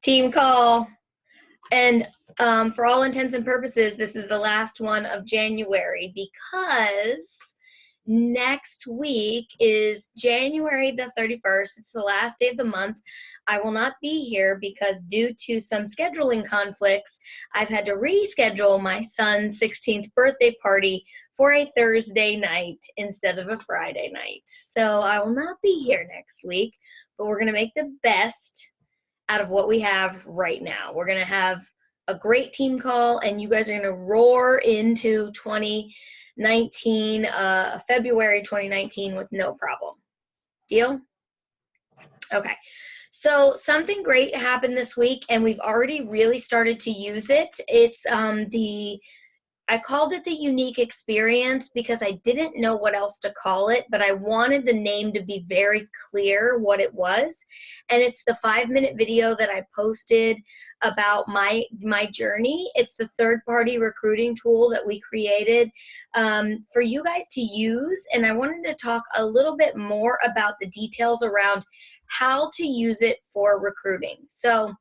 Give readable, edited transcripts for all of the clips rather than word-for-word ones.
Team call. And for all intents and purposes, this is the last one of January because next week is January the 31st. It's the last day of the month. I will not be here because due to some scheduling conflicts, I've had to reschedule my son's 16th birthday party for a Thursday night instead of a Friday night. So I will not be here next week, but we're going to make the best out of what we have right now. We're going to have a great team call, and you guys are going to roar into 2019, February 2019 with no problem. Deal? Okay. So something great happened this week, and we've already really started to use it. It's I called it the unique experience because I didn't know what else to call it, but I wanted the name to be very clear what it was. And it's the 5-minute video that I posted about my journey. It's the third-party recruiting tool that we created for you guys to use. And I wanted to talk a little bit more about the details around how to use it for recruiting. So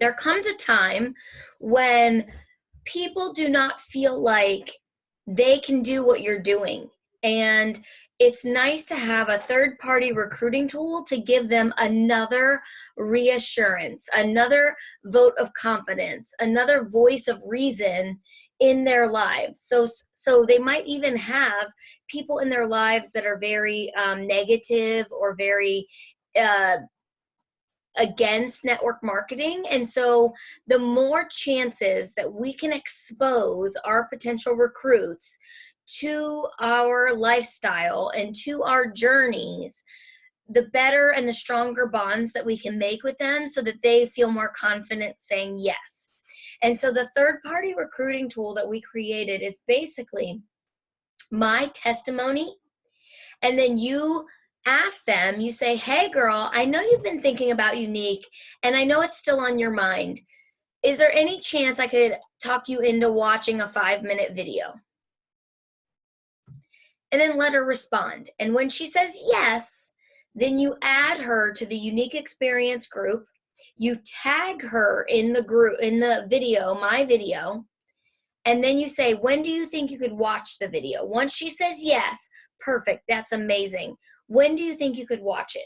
there comes a time when people do not feel like they can do what you're doing. And it's nice to have a third-party recruiting tool to give them another reassurance, another vote of confidence, another voice of reason in their lives. So they might even have people in their lives that are very negative or very against network marketing. And so the more chances that we can expose our potential recruits to our lifestyle and to our journeys, the better and the stronger bonds that we can make with them so that they feel more confident saying yes. And so the third-party recruiting tool that we created is basically my testimony, and then you ask them, you say, hey girl, I know you've been thinking about Unique and I know it's still on your mind. Is there any chance I could talk you into watching a 5-minute video? And then let her respond. And when she says yes, then you add her to the Unique Experience group. You tag her in the group, in the video, my video. And then you say, when do you think you could watch the video? Once she says yes, perfect, that's amazing. When do you think you could watch it?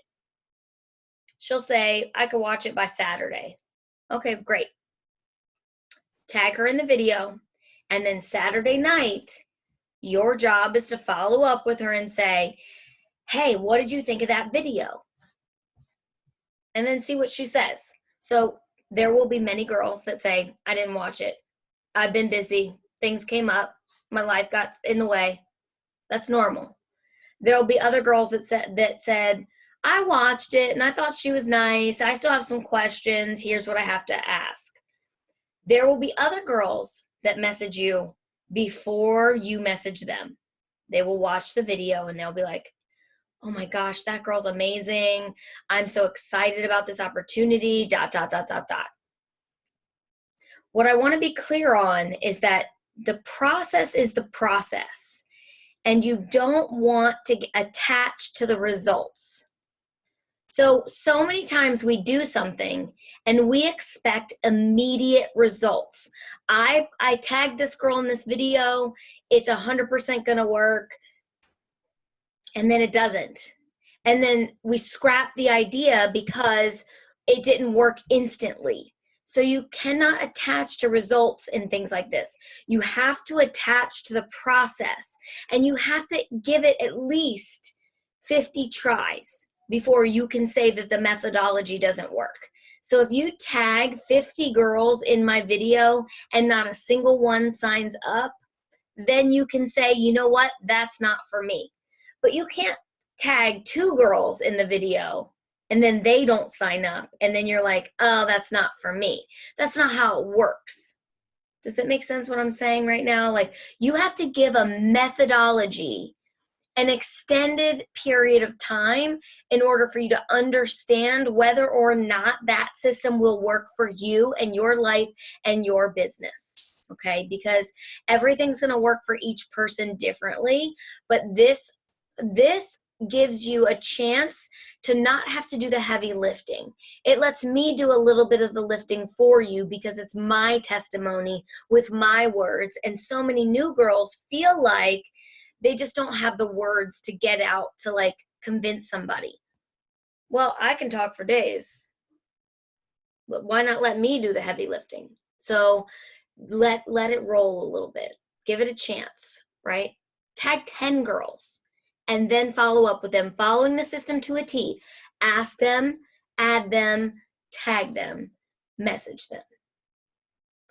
She'll say, I could watch it by Saturday. Okay, great. Tag her in the video. And then Saturday night, your job is to follow up with her and say, hey, what did you think of that video? And then see what she says. So there will be many girls that say, I didn't watch it. I've been busy. Things came up. My life got in the way. That's normal. There'll be other girls that said, I watched it and I thought she was nice. I still have some questions. Here's what I have to ask. There will be other girls that message you before you message them. They will watch the video and they'll be like, oh my gosh, that girl's amazing. I'm so excited about this opportunity, ... What I want to be clear on is that the process is the process. And you don't want to get attached to the results. So many times we do something and we expect immediate results. I tagged this girl in this video. It's 100% going to work. And then it doesn't. And then we scrap the idea because it didn't work instantly. So you cannot attach to results in things like this. You have to attach to the process, and you have to give it at least 50 tries before you can say that the methodology doesn't work. So if you tag 50 girls in my video and not a single one signs up, then you can say, you know what, that's not for me. But you can't tag 2 girls in the video and then they don't sign up, and then you're like, oh, that's not for me. That's not how it works. Does it make sense what I'm saying right now? Like, you have to give a methodology, an extended period of time in order for you to understand whether or not that system will work for you and your life and your business, okay? Because everything's going to work for each person differently, but this gives you a chance to not have to do the heavy lifting. It lets me do a little bit of the lifting for you because it's my testimony with my words. And so many new girls feel like they just don't have the words to get out to like convince somebody. Well, I can talk for days, but why not let me do the heavy lifting? So let it roll a little bit. Give it a chance, right? Tag 10 girls and then follow up with them, following the system to a T. Ask them, add them, tag them, message them.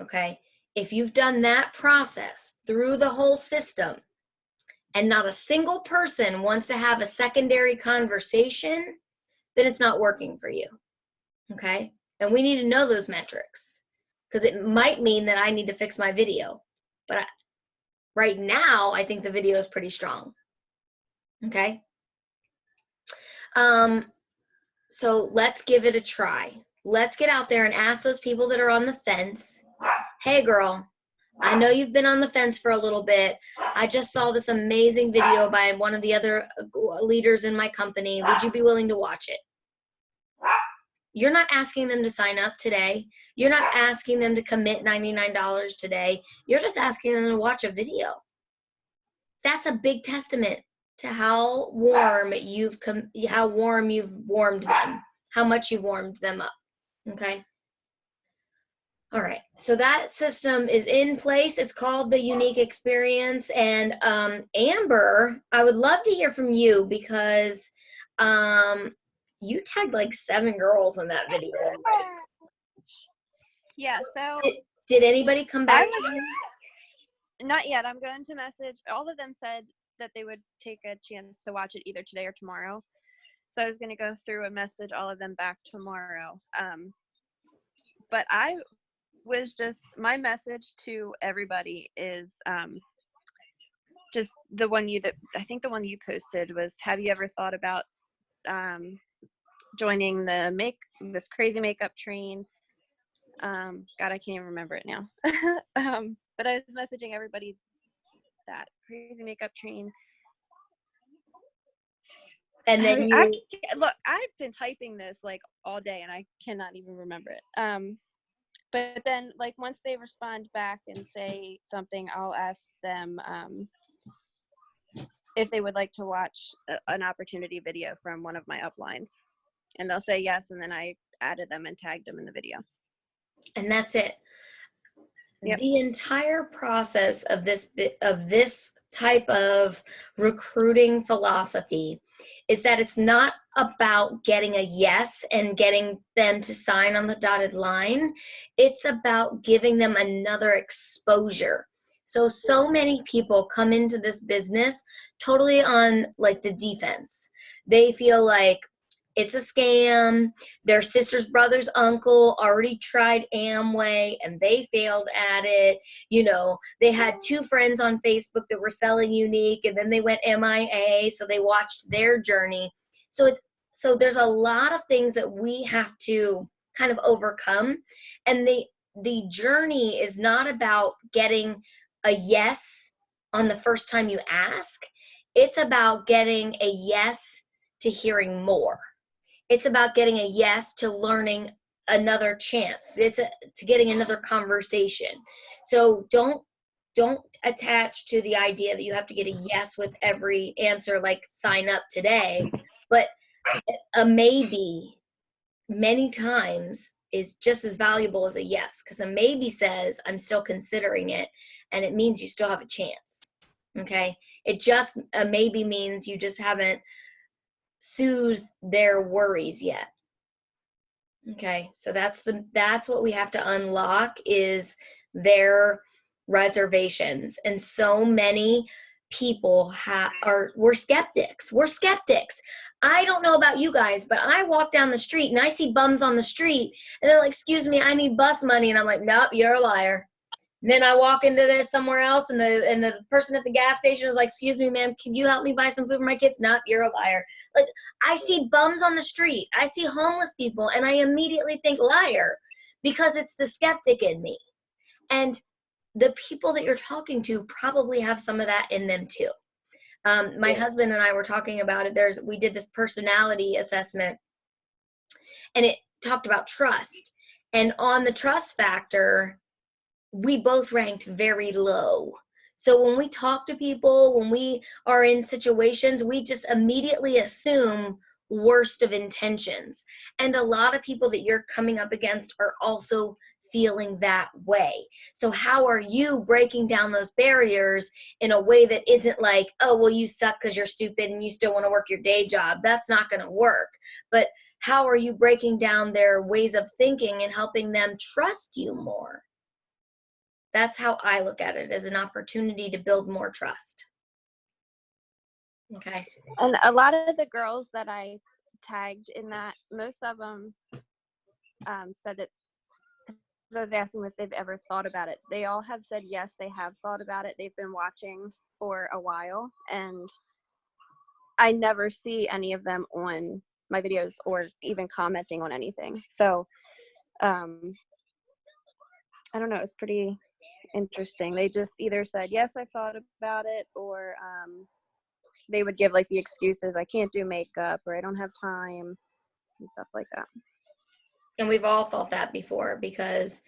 Okay? If you've done that process through the whole system and not a single person wants to have a secondary conversation, then it's not working for you. Okay? And we need to know those metrics because it might mean that I need to fix my video. But right now, I think the video is pretty strong. Okay? So let's give it a try. Let's get out there and ask those people that are on the fence, hey girl, I know you've been on the fence for a little bit. I just saw this amazing video by one of the other leaders in my company. Would you be willing to watch it? You're not asking them to sign up today. You're not asking them to commit $99 today. You're just asking them to watch a video. That's a big testament to how warm you've warmed them, how much you've warmed them up. Okay. All right. So that system is in place. It's called the Unique Experience. And Amber, I would love to hear from you because you tagged like 7 girls in that video. Yeah. So did anybody come back? Not yet. I'm going to message. All of them said that they would take a chance to watch it either today or tomorrow. So I was going to go through and message all of them back tomorrow. But I was my message to everybody is just the one I think the one you posted was, have you ever thought about joining this crazy makeup train? God, I can't even remember it now. But I was messaging everybody that crazy makeup train. And then look, I've been typing this like all day and I cannot even remember it. But then like once they respond back and say something, I'll ask them if they would like to watch an opportunity video from one of my uplines. And they'll say yes, and then I added them and tagged them in the video. And that's it. Yep. The entire process of this type of recruiting philosophy is that it's not about getting a yes and getting them to sign on the dotted line. It's about giving them another exposure. So many people come into this business totally on like the defense. They feel like it's a scam. Their sister's brother's uncle already tried Amway and they failed at it. You know, they had 2 friends on Facebook that were selling Unique and then they went MIA, so they watched their journey. So there's a lot of things that we have to kind of overcome. And the journey is not about getting a yes on the first time you ask. It's about getting a yes to hearing more. It's about getting a yes to learning another chance. It's to getting another conversation. So don't attach to the idea that you have to get a yes with every answer, like sign up today. But a maybe many times is just as valuable as a yes, because a maybe says I'm still considering it, and it means you still have a chance. Okay? A maybe means you just haven't soothe their worries yet. Okay, so that's what we have to unlock is their reservations. And so many people we're skeptics. We're skeptics. I don't know about you guys, but I walk down the street and I see bums on the street and they're like, excuse me, I need bus money. And I'm like, nope, you're a liar. And then I walk into there somewhere else and the person at the gas station is like, excuse me, ma'am, can you help me buy some food for my kids? Nope, you're a liar. Like, I see bums on the street. I see homeless people and I immediately think liar because it's the skeptic in me. And the people that you're talking to probably have some of that in them too. My husband and I were talking about it. We did this personality assessment, and it talked about trust. And on the trust factor, we both ranked very low. So when we talk to people, when we are in situations, we just immediately assume worst of intentions. And a lot of people that you're coming up against are also feeling that way. So how are you breaking down those barriers in a way that isn't like, oh, well, you suck because you're stupid and you still want to work your day job? That's not going to work. But how are you breaking down their ways of thinking and helping them trust you more? That's how I look at it, as an opportunity to build more trust. Okay. And a lot of the girls that I tagged in that, most of them said that, because I was asking if they've ever thought about it. They all have said yes, they have thought about it. They've been watching for a while, and I never see any of them on my videos or even commenting on anything. So I don't know, it's pretty interesting. They just either said yes, I've thought about it, or they would give like the excuses, I can't do makeup, or I don't have time, and stuff like that. And we've all thought that before, because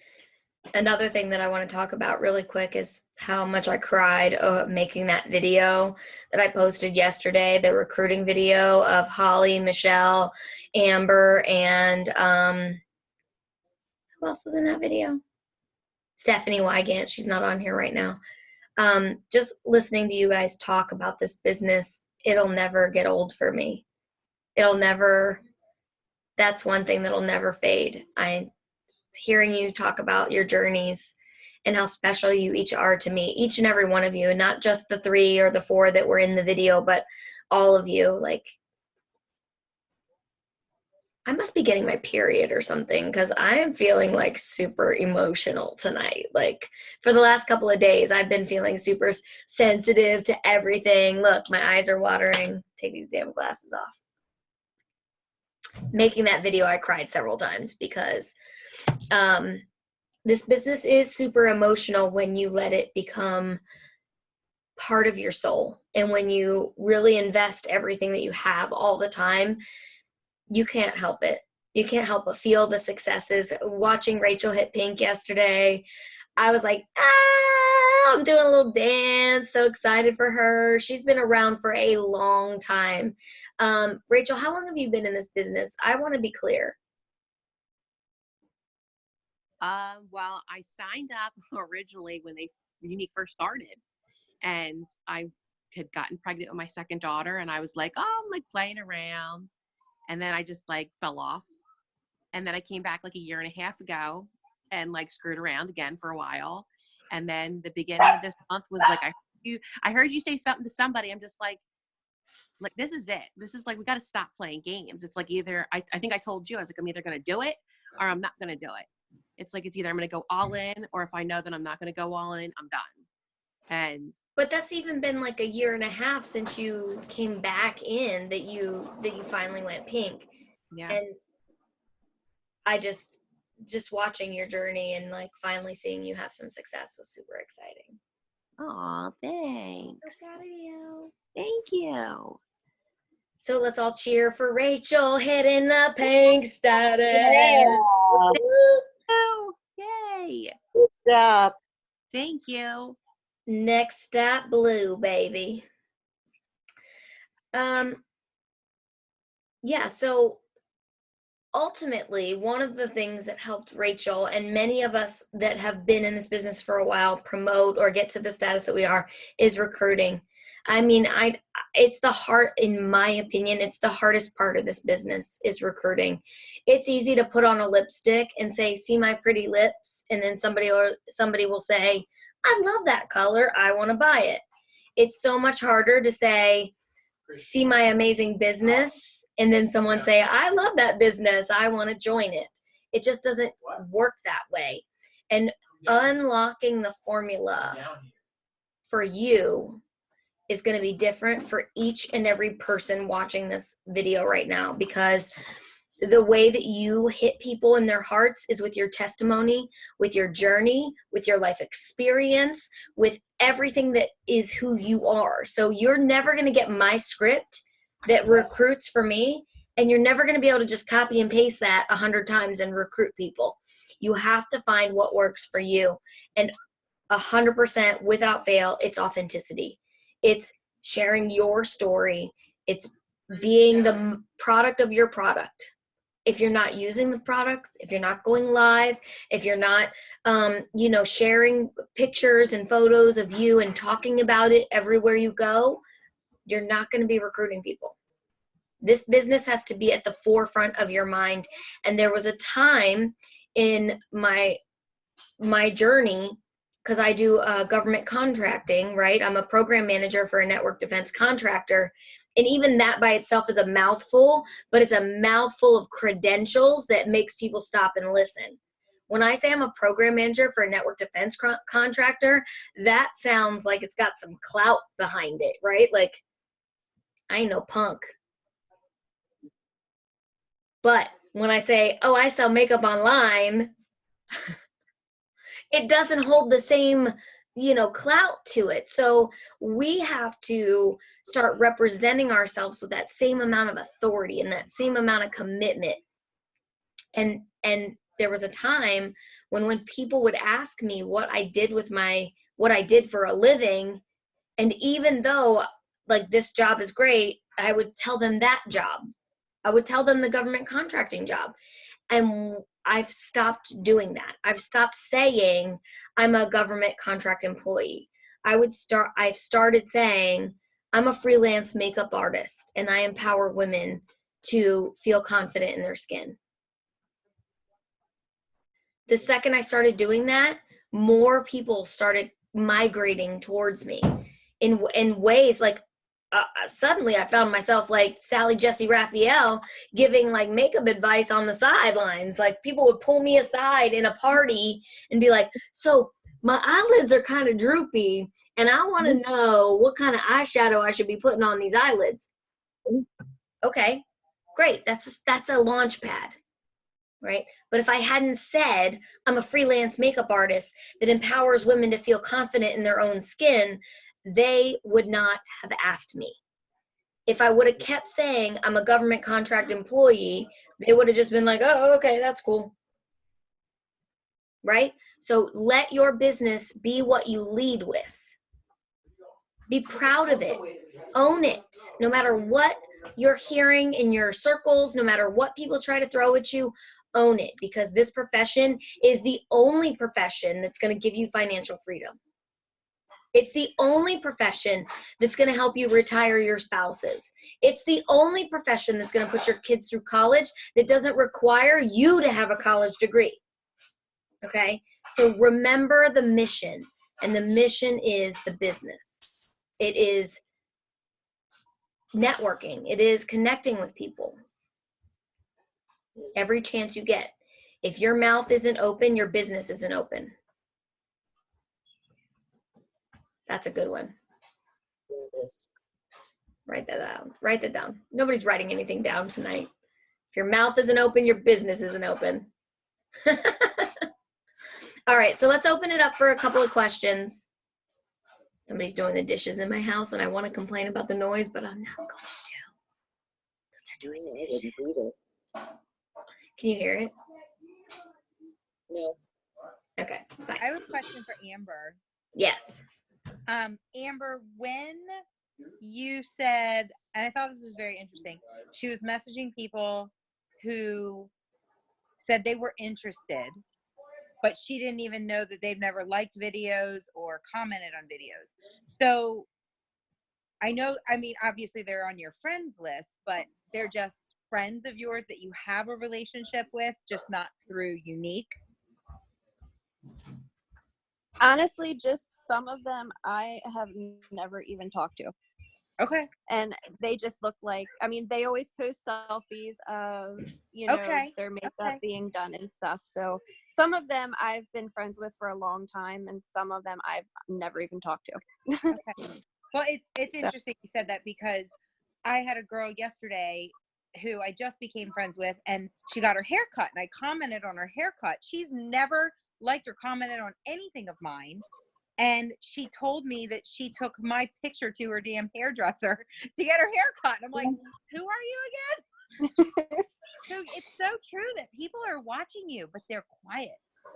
another thing that I want to talk about really quick is how much I cried making that video that I posted yesterday, the recruiting video of Holly, Michelle, Amber, and who else was in that video? Stephanie Wygant. She's not on here right now. Just listening to you guys talk about this business, it'll never get old for me. That's one thing that'll never fade. Hearing you talk about your journeys and how special you each are to me, each and every one of you, and not just the 3 or the 4 that were in the video, but all of you. Like, I must be getting my period or something, because I am feeling like super emotional tonight. Like, for the last couple of days, I've been feeling super sensitive to everything. Look, my eyes are watering. Take these damn glasses off. Making that video, I cried several times, because this business is super emotional when you let it become part of your soul. And when you really invest everything that you have all the time, you can't help it. You can't help but feel the successes. Watching Rachel hit pink yesterday, I was like, I'm doing a little dance. So excited for her. She's been around for a long time. Rachel, how long have you been in this business? I want to be clear. Well, I signed up originally when Younique first started, and I had gotten pregnant with my second daughter, and I was like, oh, I'm like playing around. And then I just like fell off. And then I came back like a year and a half ago and like screwed around again for a while. And then the beginning of this month was like, I heard you say something to somebody. I'm just like, this is it. This is like, we got to stop playing games. It's like either, I think I told you, I was like, I'm either going to do it or I'm not going to do it. It's like, it's either I'm going to go all in, or if I know that I'm not going to go all in, I'm done. But that's even been like a year and a half since you came back in that you finally went pink. Yeah. And I just watching your journey and like finally seeing you have some success was super exciting. Aw, thanks. So proud of you. Thank you. So let's all cheer for Rachel hitting the pink status. Yeah. Oh, yay. Good job. Thank you. Next step, blue, baby. Yeah, so ultimately, one of the things that helped Rachel and many of us that have been in this business for a while promote or get to the status that we are is recruiting. I mean, it's the heart, in my opinion, it's the hardest part of this business is recruiting. It's easy to put on a lipstick and say, see my pretty lips, and then somebody will say, I love that color, I want to buy it. It's so much harder to say, see my amazing business, and then someone say, I love that business, I want to join it. It just doesn't work that way. And unlocking the formula for you is going to be different for each and every person watching this video right now, because the way that you hit people in their hearts is with your testimony, with your journey, with your life experience, with everything that is who you are. So you're never going to get my script that recruits for me, and you're never going to be able to just copy and paste that 100 times and recruit people. You have to find what works for you. And 100% without fail, it's authenticity. It's sharing your story. It's being the product of your product. If you're not using the products, if you're not going live, if you're not, sharing pictures and photos of you and talking about it everywhere you go, you're not going to be recruiting people. This business has to be at the forefront of your mind. And there was a time in my journey, because I do government contracting, right? I'm a program manager for a network defense contractor. And even that by itself is a mouthful, but it's a mouthful of credentials that makes people stop and listen. When I say I'm a program manager for a network defense contractor, that sounds like it's got some clout behind it, right? Like, I ain't no punk. But when I say, oh, I sell makeup online, it doesn't hold the same, clout to it. So we have to start representing ourselves with that same amount of authority and that same amount of commitment. And there was a time when people would ask me what I did for a living, and even though like this job is great, I would tell them that job. I would tell them the government contracting job. And I've stopped doing that. I've stopped saying I'm a government contract employee. I've started saying I'm a freelance makeup artist and I empower women to feel confident in their skin. The second I started doing that, more people started migrating towards me in ways like, suddenly I found myself like Sally Jessy Raphael giving like makeup advice on the sidelines. Like people would pull me aside in a party and be like, so my eyelids are kind of droopy and I want to know what kind of eyeshadow I should be putting on these eyelids. Okay, great. That's a launch pad, right? But if I hadn't said I'm a freelance makeup artist that empowers women to feel confident in their own skin, they would not have asked me. If I would have kept saying I'm a government contract employee, they would have just been like, oh, okay, that's cool. Right? So let your business be what you lead with. Be proud of it. Own it. No matter what you're hearing in your circles, no matter what people try to throw at you, own it, because this profession is the only profession that's going to give you financial freedom. It's the only profession that's going to help you retire your spouses. It's the only profession that's going to put your kids through college that doesn't require you to have a college degree. Okay? So remember the mission, and the mission is the business. It is networking. It is connecting with people every chance you get. If your mouth isn't open, your business isn't open. That's a good one. Write that down. Write that down. Nobody's writing anything down tonight. If your mouth isn't open, your business isn't open. All right, so let's open it up for a couple of questions. Somebody's doing the dishes in my house, and I want to complain about the noise, but I'm not going to, because they're doing the dishes. Can you hear it? No. Okay, bye. I have a question for Amber. Yes. Amber, when you said, and I thought this was very interesting, she was messaging people who said they were interested, but she didn't even know that they've never liked videos or commented on videos. So obviously they're on your friends list, but they're just friends of yours that you have a relationship with, just not through Younique. Honestly, just some of them I have never even talked to. Okay. And they just look like, they always post selfies of, their makeup being done and stuff. So some of them I've been friends with for a long time, and some of them I've never even talked to. Okay. Well, it's interesting you said that, because I had a girl yesterday who I just became friends with, and she got her hair cut, and I commented on her haircut. She's never liked or commented on anything of mine. And she told me that she took my picture to her damn hairdresser to get her hair cut. And I'm like, who are you again? So it's so true that people are watching you, but they're quiet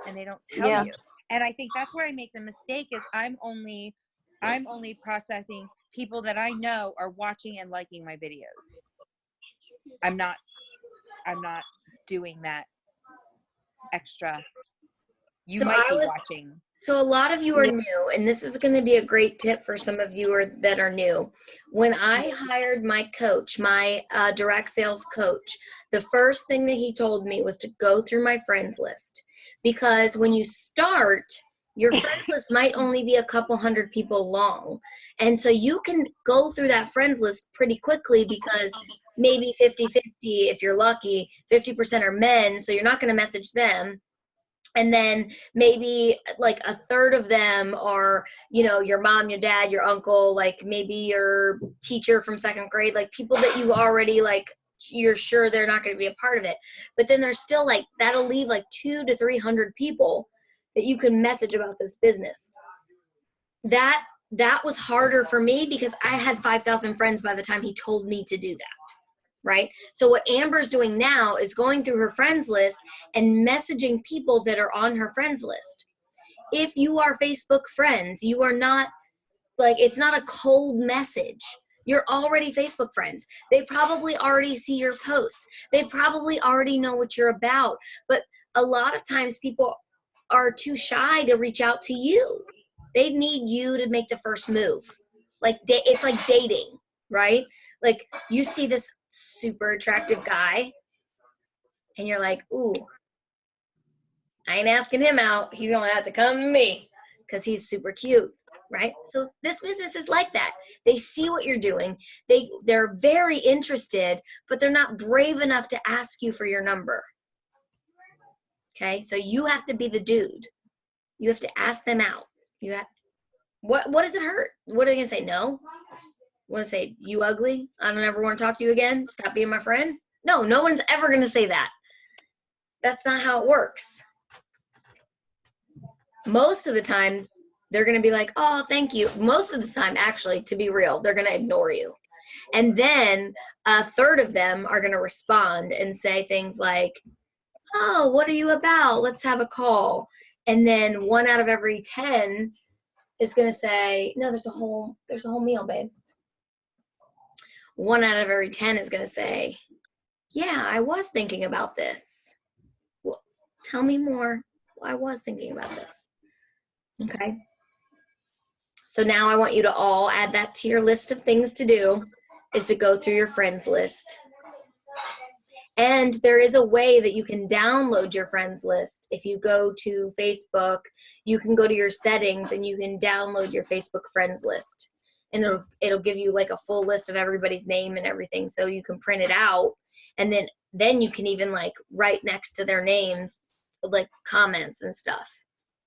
and they don't tell Yeah. you. And I think that's where I make the mistake is I'm only processing people that I know are watching and liking my videos. I'm not doing that extra. You So might I be was- watching. So a lot of you are Yeah. new, and this is going to be a great tip for some of you that are new. When I hired my coach, my direct sales coach, the first thing that he told me was to go through my friends list, because when you start, your friends list might only be a couple hundred people long. And so you can go through that friends list pretty quickly, because maybe 50-50, if you're lucky, 50% are men, so you're not going to message them. And then maybe like a third of them are, your mom, your dad, your uncle, like maybe your teacher from second grade, like people that you already like, you're sure they're not going to be a part of it. But then there's still like, that'll leave like 200 to 300 people that you can message about this business. That was harder for me because I had 5,000 friends by the time he told me to do that. Right? So what Amber's doing now is going through her friends list and messaging people that are on her friends list. If you are Facebook friends, you are not like, it's not a cold message. You're already Facebook friends. They probably already see your posts. They probably already know what you're about. But a lot of times people are too shy to reach out to you. They need you to make the first move. Like it's like dating, right? Like you see this super attractive guy and you're like, ooh, I ain't asking him out. He's gonna have to come to me because he's super cute, right? So this business is like that. They see what you're doing. They're very interested, but they're not brave enough to ask you for your number. Okay, so you have to be the dude. You have to ask them out. What does it hurt? What are they gonna say? No? Want to say, you ugly? I don't ever want to talk to you again? Stop being my friend? No one's ever going to say that. That's not how it works. Most of the time, they're going to be like, oh, thank you. Most of the time, actually, to be real, they're going to ignore you. And then a third of them are going to respond and say things like, oh, what are you about? Let's have a call. And then 1 out of every 10 is going to say, no, there's a whole meal, babe. 1 out of every 10 is going to say, yeah, I was thinking about this. Well, tell me more. I was thinking about this. Okay. So now I want you to all add that to your list of things to do, is to go through your friends list. And there is a way that you can download your friends list. If you go to Facebook, you can go to your settings and you can download your Facebook friends list. And it'll give you like a full list of everybody's name and everything, so you can print it out, and then you can even like write next to their names like comments and stuff.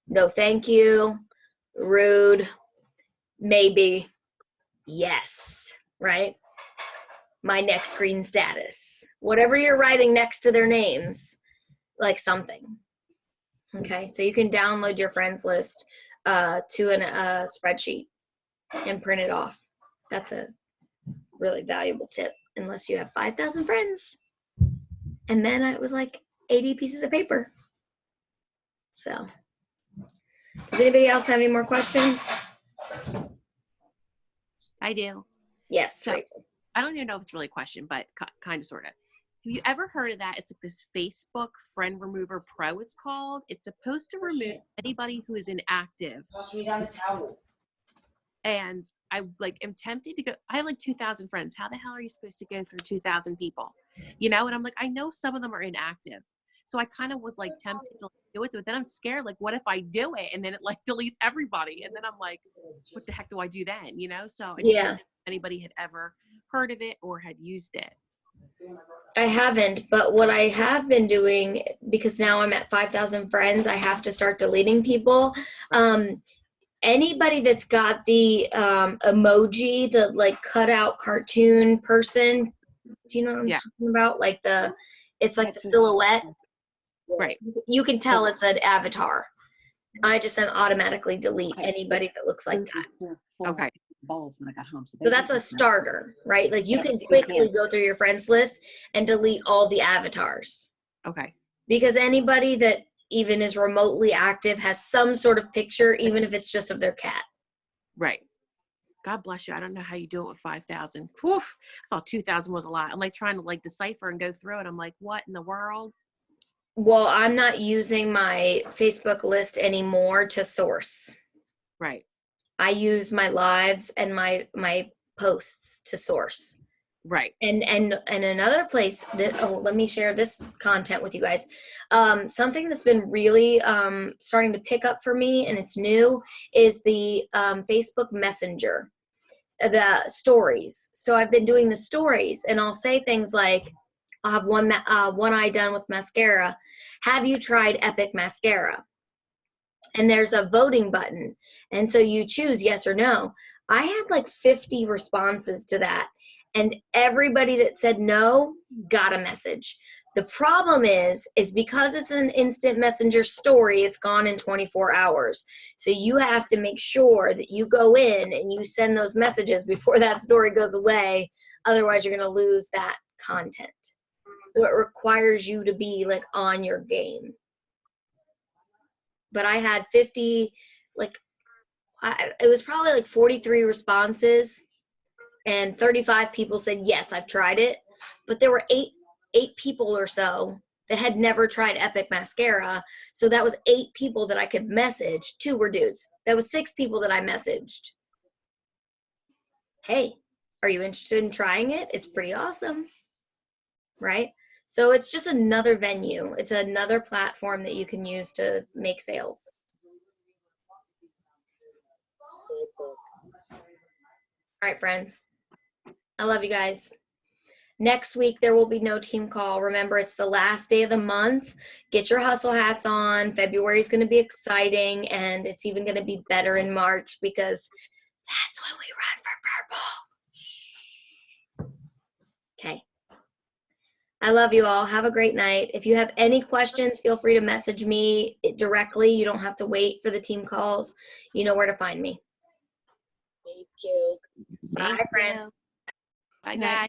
No thank you, rude, maybe, yes, right? My next screen status, whatever you're writing next to their names, like something. Okay, so you can download your friends list to a spreadsheet and print it off. That's a really valuable tip, unless you have 5,000 friends. And then it was like 80 pieces of paper. So, does anybody else have any more questions? I do. Yes. So, I don't even know if it's really a question, but kind of, sort of. Have you ever heard of that? It's like this Facebook Friend Remover Pro, it's called. It's supposed to remove anybody who is inactive. Toss me down the towel. And I am tempted to go. I have like 2,000 friends. How the hell are you supposed to go through 2,000 people? And I'm like, I know some of them are inactive. So I kind of was like tempted to do it, but then I'm scared. Like, what if I do it and then it like deletes everybody? And then I'm like, what the heck do I do then? So I just wondered if anybody had ever heard of it or had used it. I haven't, but what I have been doing, because now I'm at 5,000 friends, I have to start deleting people. Anybody that's got the emoji, the like cutout cartoon person, Do you know what I'm Yeah. talking about? Like it's like the That's silhouette. Right. You can tell it's an avatar. I just then automatically delete anybody that looks like that. Okay. Balls when I got home. So that's a starter, right? Like you can quickly go through your friends list and delete all the avatars. Okay. Because anybody that even is remotely active has some sort of picture, even if it's just of their cat. Right. God bless you. I don't know how you do it with 5,000. Whew. I thought 2,000 was a lot. I'm like trying to like decipher and go through it. I'm like, what in the world? Well, I'm not using my Facebook list anymore to source. Right. I use my lives and my posts to source. Right. And another place that let me share this content with you guys. Something that's been really starting to pick up for me, and it's new, is the Facebook Messenger, the stories. So I've been doing the stories, and I'll say things like, I'll have one eye done with mascara. Have you tried Epic Mascara? And there's a voting button, and so you choose yes or no. I had like 50 responses to that. And everybody that said no got a message. The problem is because it's an instant messenger story, it's gone in 24 hours. So you have to make sure that you go in and you send those messages before that story goes away. Otherwise, you're going to lose that content. So it requires you to be like on your game. But I had 50, it was probably like 43 responses. And 35 people said, yes, I've tried it. But there were eight people or so that had never tried Epic Mascara. So that was 8 people that I could message. 2 were dudes. That was 6 people that I messaged. Hey, are you interested in trying it? It's pretty awesome. Right? So it's just another venue. It's another platform that you can use to make sales. All right, friends. I love you guys. Next week, there will be no team call. Remember, it's the last day of the month. Get your hustle hats on. February is going to be exciting, and it's even going to be better in March because that's when we run for purple. Okay. I love you all. Have a great night. If you have any questions, feel free to message me directly. You don't have to wait for the team calls. You know where to find me. Thank you. Bye, friends. Bye, Good night. guys.